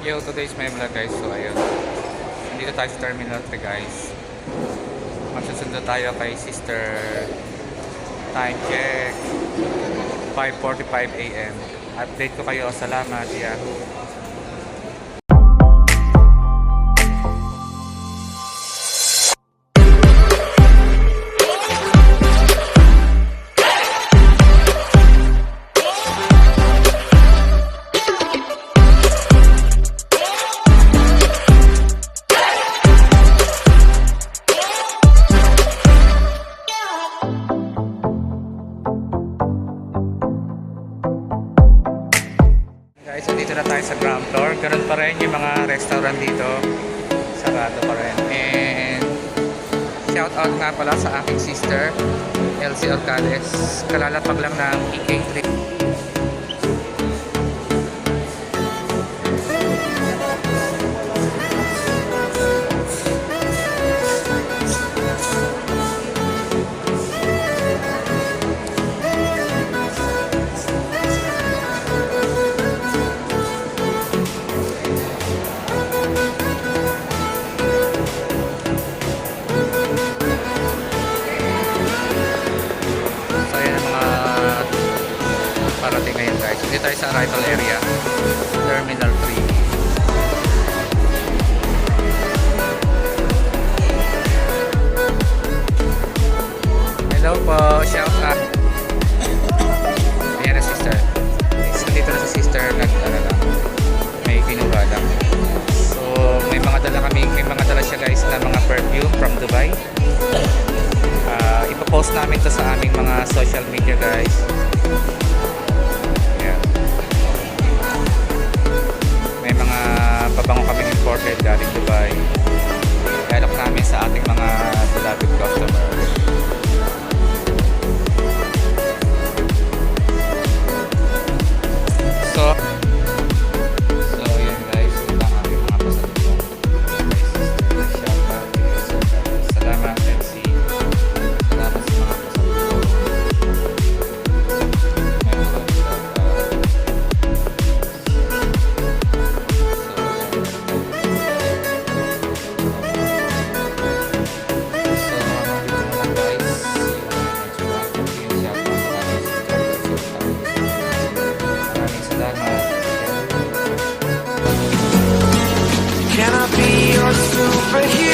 Yo, today's my vlog guys. So ayun, nandito tayo sa Terminal 3 guys. Magsusundo tayo kay Sister. Time check 5:45 AM. Update ko kayo. Salamat. Yahoo. Guys, dito na tayo sa ground floor. Ganun pa rin yung mga restaurant dito. Sarado pa rin. And shout out nga pala sa aking sister, Elsie Alcales. Kalalapag lang ng EK3. Parating ngayon guys. Dito tayo sa arrival area, Terminal 3. Hello po, shout out. Ayan na sister. Dito na si sister, may kinuha lang. So may mga dala siya guys na mga perfume from Dubai. Ipopost namin to sa aming mga social media guys. May mga pabango kaming imported galing Dubai. Dialog namin sa ating mga beloved customers. So yan guys, ito ang ating mga pasalubong. Shout out. Salamat MC. Salamat sa mga pasalubong. Can I be your superhero?